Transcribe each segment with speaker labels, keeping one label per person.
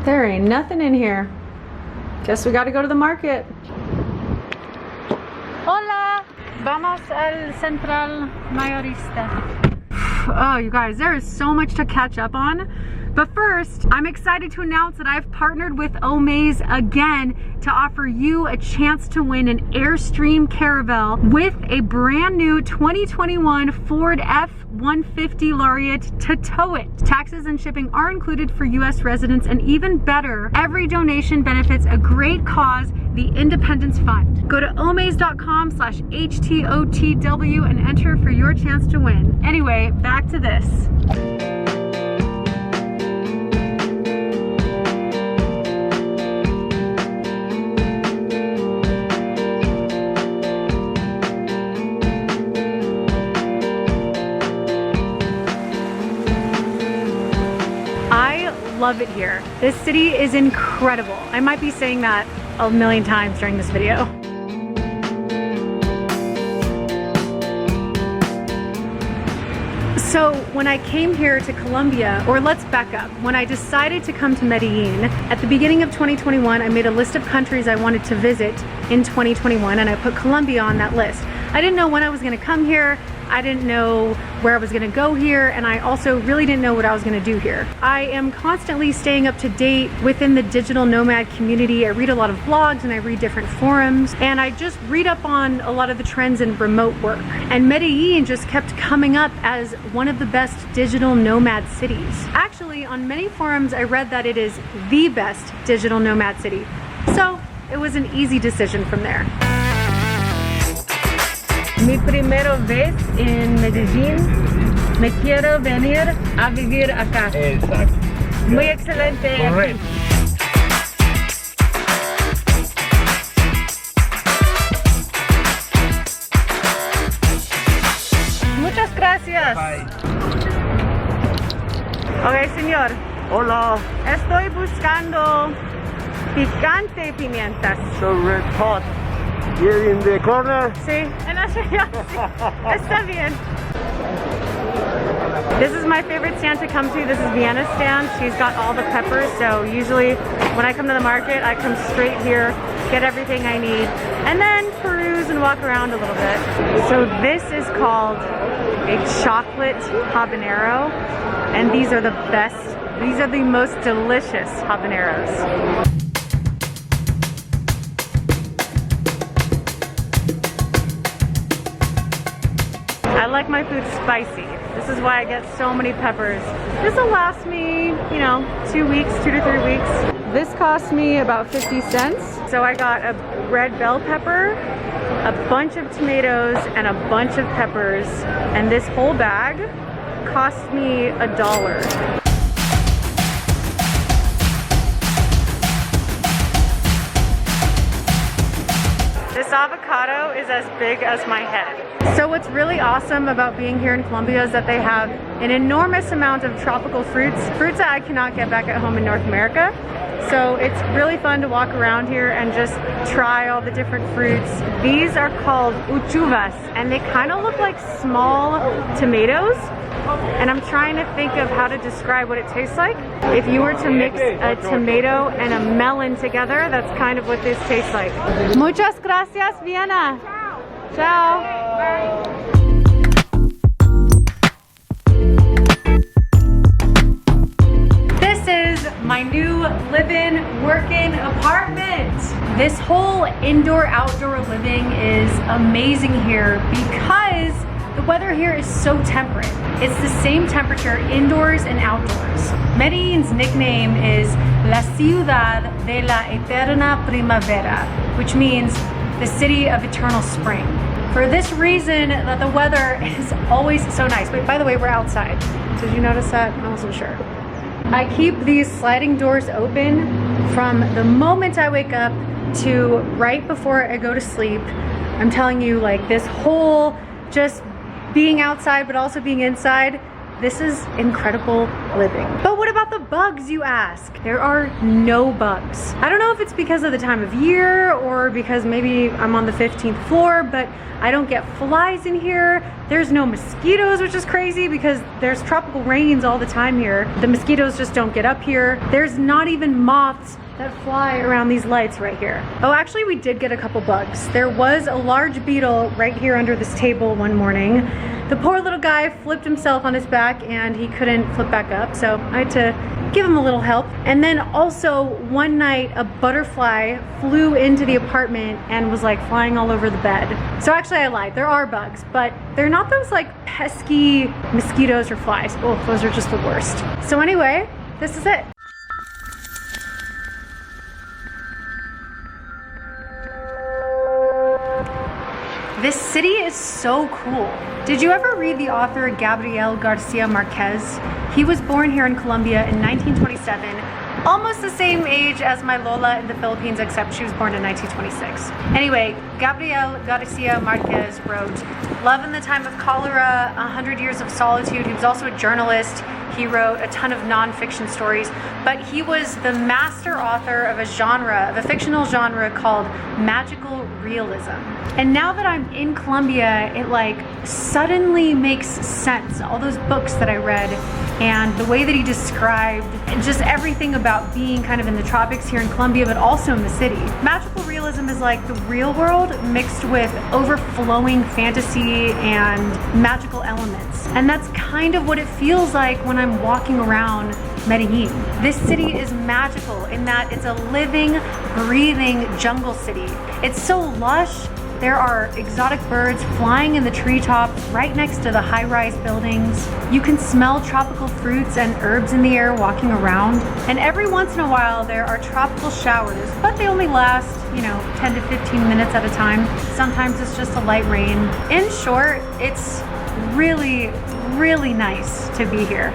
Speaker 1: There ain't nothing in here. Guess we gotta go to the market. Hola! Vamos al Central Mayorista. Oh, you guys, there is so much to catch up on. But first, I'm excited to announce that I've partnered with Omaze again to offer you a chance to win an Airstream Caravelle with a brand new 2021 Ford F-150 Lariat to tow it. Taxes and shipping are included for US residents, and even better, every donation benefits a great cause, the Independence Fund. Go to omaze.com/HTOTW and enter for your chance to win. Anyway, back to this. Love it here. This city is incredible. I might be saying that a million times during this video. So when I came here to Colombia, or let's back up, when I decided to come to Medellín, at the beginning of 2021, I made a list of countries I wanted to visit in 2021, and I put Colombia on that list. I didn't know when I was gonna come here. I didn't know where I was gonna go here, and I also really didn't know what I was gonna do here. I am constantly staying up to date within the digital nomad community. I read a lot of blogs and I read different forums, and I just read up on a lot of the trends in remote work. And Medellín just kept coming up as one of the best digital nomad cities. Actually, on many forums, I read that it is the best digital nomad city. So it was an easy decision from there. Mi primera vez en Medellín, me quiero venir a vivir acá.
Speaker 2: Exacto.
Speaker 1: Muy excelente.
Speaker 2: Correcto.
Speaker 1: Muchas gracias.
Speaker 2: Bye.
Speaker 1: Ok, señor.
Speaker 2: Hola.
Speaker 1: Estoy buscando picante y pimientas.
Speaker 2: So red hot. Here in the corner.
Speaker 1: Sí, en la ciudad, sí. Está bien. This is my favorite stand to come to. This is Vienna's stand. She's got all the peppers, so usually when I come to the market, I come straight here, get everything I need, and then peruse and walk around a little bit. So this is called a chocolate habanero, and these are the best, these are the most delicious habaneros. I like my food spicy. This is why I get so many peppers. This will last me, you know, 2 weeks, 2 to 3 weeks. This cost me about 50 cents. So I got a red bell pepper, a bunch of tomatoes, and a bunch of peppers. And this whole bag cost me $1. This avocado is as big as my head. So what's really awesome about being here in Colombia is that they have an enormous amount of tropical fruits that I cannot get back at home in North America. So it's really fun to walk around here and just try all the different fruits. These are called uchuvas, and they kind of look like small tomatoes. And I'm trying to think of how to describe what it tastes like. If you were to mix a tomato and a melon together, that's kind of what this tastes like. Muchas gracias, Vienna. Ciao. Ciao. This is my new live-in, work-in apartment. This whole indoor-outdoor living is amazing here because the weather here is so temperate. It's the same temperature indoors and outdoors. Medellín's nickname is La Ciudad de la Eterna Primavera, which means the city of eternal spring. For this reason that the weather is always so nice. Wait, by the way, we're outside. Did you notice that? I wasn't sure. I keep these sliding doors open from the moment I wake up to right before I go to sleep. I'm telling you, like, this whole just being outside but also being inside, this is incredible living. But what about the bugs, you ask? There are no bugs. I don't know if it's because of the time of year or because maybe I'm on the 15th floor, but I don't get flies in here. There's no mosquitoes, which is crazy because there's tropical rains all the time here. The mosquitoes just don't get up here. There's not even moths that fly around these lights right here. Oh, actually we did get a couple bugs. There was a large beetle right here under this table one morning. The poor little guy flipped himself on his back and he couldn't flip back up, so I had to give him a little help. And then also one night a butterfly flew into the apartment and was like flying all over the bed. So actually I lied, there are bugs, but they're not those like pesky mosquitoes or flies. Oh, those are just the worst. So anyway, this is it. This city is so cool. Did you ever read the author Gabriel Garcia Marquez? He was born here in Colombia in 1927, almost the same age as my Lola in the Philippines, except she was born in 1926. Anyway, Gabriel Garcia Marquez wrote Love in the Time of Cholera, 100 Years of Solitude. He was also a journalist. He wrote a ton of nonfiction stories, but he was the master author of a fictional genre called magical realism. And now that I'm in Colombia, it like suddenly makes sense. All those books that I read and the way that he described just everything about being kind of in the tropics here in Colombia, but also in the city. Magical realism is like the real world mixed with overflowing fantasy and magical elements. And that's kind of what it feels like when I'm walking around Medellín. This city is magical in that it's a living, breathing jungle city. It's so lush. There are exotic birds flying in the treetops right next to the high-rise buildings. You can smell tropical fruits and herbs in the air walking around. And every once in a while there are tropical showers, but they only last, 10 to 15 minutes at a time. Sometimes it's just a light rain. In short, it's really, really nice to be here.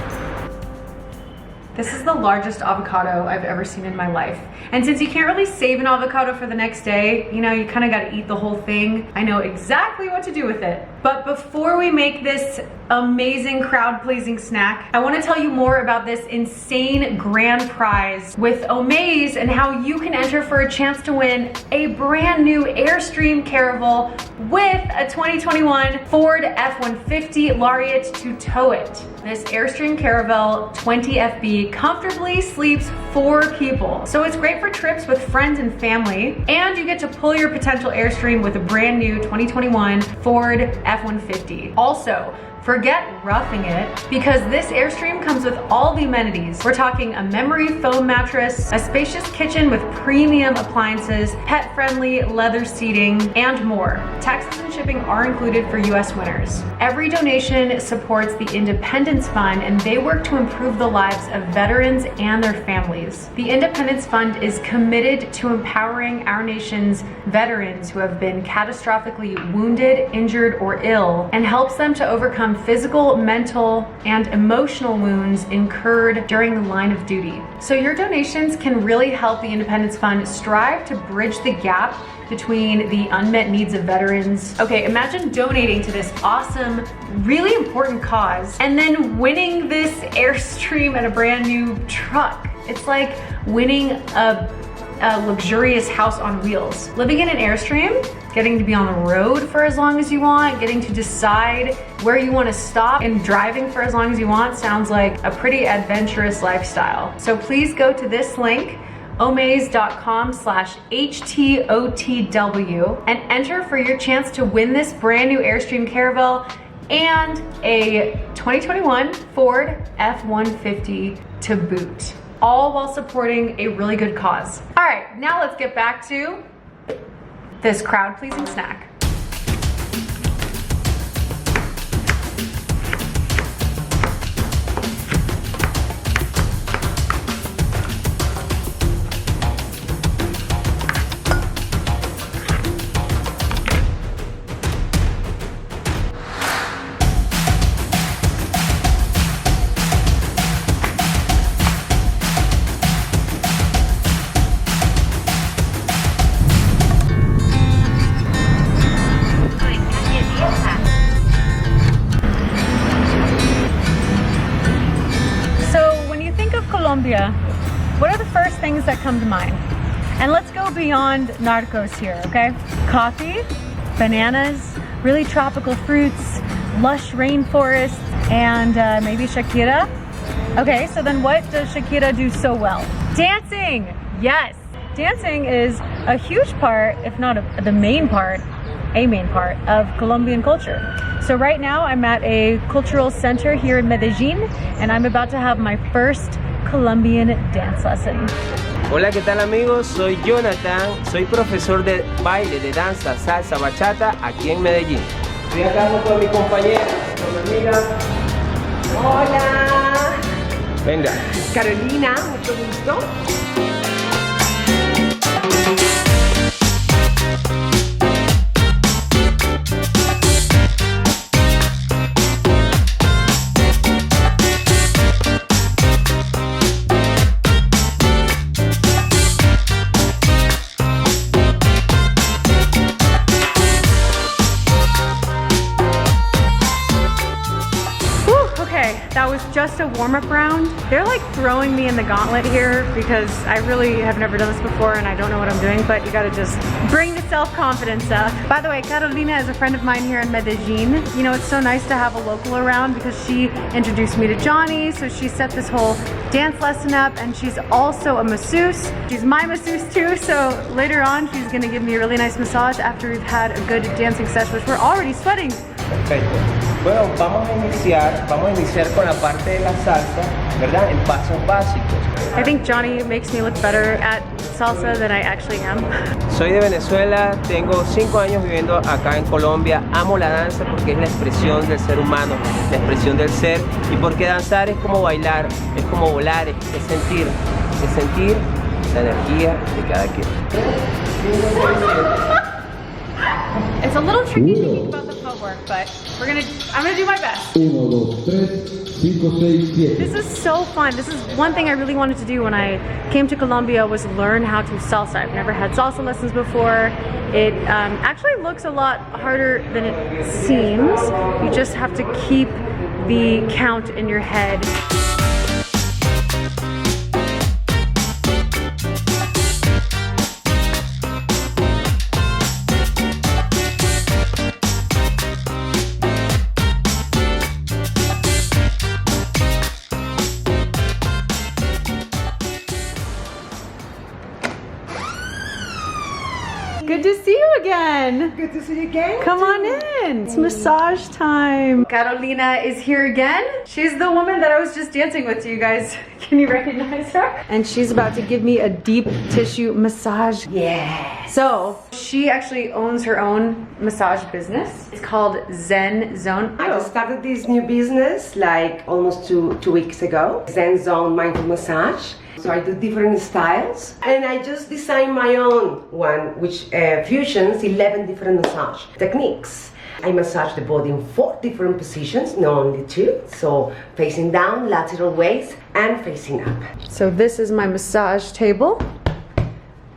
Speaker 1: This is the largest avocado I've ever seen in my life. And since you can't really save an avocado for the next day, you kind of got to eat the whole thing. I know exactly what to do with it. But before we make this amazing crowd-pleasing snack, I want to tell you more about this insane grand prize with Omaze and how you can enter for a chance to win a brand new Airstream Caravel with a 2021 Ford F-150 Lariat to tow it. This Airstream Caravel 20FB comfortably sleeps 4 people. So it's great for trips with friends and family, and you get to pull your potential Airstream with a brand new 2021 Ford F-150. Also, forget roughing it, because this Airstream comes with all the amenities. We're talking a memory foam mattress, a spacious kitchen with premium appliances, pet-friendly leather seating, and more. Taxes and shipping are included for US winners. Every donation supports the Independence Fund, and they work to improve the lives of veterans and their families. The Independence Fund is committed to empowering our nation's veterans who have been catastrophically wounded, injured, or ill, and helps them to overcome physical, mental, and emotional wounds incurred during the line of duty. So your donations can really help the Independence Fund strive to bridge the gap between the unmet needs of veterans. Okay, imagine donating to this awesome, really important cause and then winning this Airstream and a brand new truck. It's like winning a luxurious house on wheels. Living in an Airstream, getting to be on the road for as long as you want, getting to decide where you want to stop, and driving for as long as you want sounds like a pretty adventurous lifestyle. So please go to this link, omaze.com/HTOTW, and enter for your chance to win this brand new Airstream Caravel and a 2021 Ford F-150 to boot, all while supporting a really good cause. All right, now let's get back to this crowd-pleasing snack. Colombia, what are the first things that come to mind? And let's go beyond narcos here, okay? Coffee, bananas, really tropical fruits, lush rainforests, and maybe Shakira. Okay, so then what does Shakira do so well? Dancing, yes. Dancing is a huge part, if not the main part, a main part of Colombian culture. So right now I'm at a cultural center here in Medellín, and I'm about to have my first Colombian dance lesson.
Speaker 3: Hola, ¿qué tal amigos? Soy Jonathan, soy profesor de baile, de danza, salsa, bachata aquí en Medellín. Estoy acá junto a mi compañera, con mi amiga.
Speaker 4: Hola,
Speaker 3: Venga.
Speaker 4: Carolina, mucho gusto.
Speaker 1: That was just a warm-up round. They're like throwing me in the gauntlet here because I really have never done this before and I don't know what I'm doing, but you gotta just bring the self-confidence up. By the way, Carolina is a friend of mine here in Medellín. You know, it's so nice to have a local around because she introduced me to Johnny, so she set this whole dance lesson up, and she's also a masseuse. She's my masseuse too, so later on she's gonna give me a really nice massage after we've had a good dancing session, which we're already sweating.
Speaker 3: Perfecto. Bueno, vamos a iniciar con la parte de la salsa, ¿verdad? En pasos básicos.
Speaker 1: I think Johnny makes me look better at salsa than I actually am.
Speaker 3: Soy de Venezuela, tengo 5 años viviendo acá en Colombia. Amo la danza porque es la expresión del ser humano, la expresión del ser, y porque danzar es como bailar, es como volar, es sentir la energía de cada quien.
Speaker 1: It's a little tricky to think about the footwork, but I'm gonna do my best.
Speaker 5: 1, 2, 3, 5, 6, 7.
Speaker 1: This is so fun. This is one thing I really wanted to do when I came to Colombia, was learn how to salsa. I've never had salsa lessons before. It actually looks a lot harder than it seems. You just have to keep the count in your head. Good to see you again.
Speaker 4: Good to see you again.
Speaker 1: Come on in. It's massage time. Carolina is here again. She's the woman that I was just dancing with, you guys. Can you recognize her? And she's about to give me a deep tissue massage.
Speaker 4: Yeah.
Speaker 1: So she actually owns her own massage business. It's called Zen Zone.
Speaker 4: I just started this new business like almost two weeks ago. Zen Zone Mindful Massage. So I do different styles, and I just designed my own one, which fusions 11 different massage techniques. I massage the body in 4 different positions, not only 2. So facing down, lateral waist, and facing up.
Speaker 1: So this is my massage table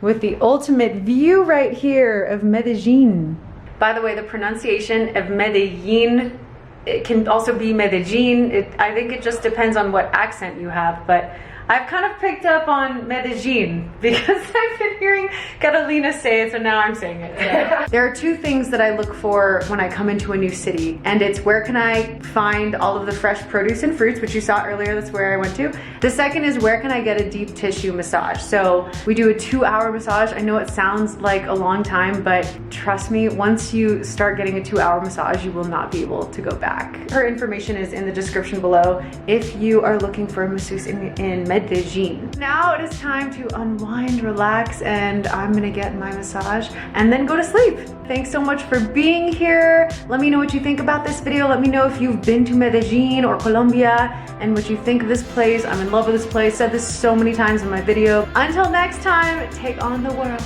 Speaker 1: with the ultimate view right here of Medellín. By the way, the pronunciation of Medellín, it can also be Medellín. I think it just depends on what accent you have, but I've kind of picked up on Medellín because I've been hearing Carolina say it, so now I'm saying it. So. There are 2 things that I look for when I come into a new city, and it's where can I find all of the fresh produce and fruits, which you saw earlier, that's where I went to. The second is where can I get a deep tissue massage. So we do a 2-hour massage. I know it sounds like a long time, but trust me, once you start getting a 2-hour massage, you will not be able to go back. Her information is in the description below if you are looking for a masseuse in Medellín. Now it is time to unwind, relax, and I'm gonna get my massage and then go to sleep. Thanks so much for being here. Let me know what you think about this video. Let me know if you've been to Medellín or Colombia and what you think of this place. I'm in love with this place. Said this so many times in my video. Until next time, take on the world.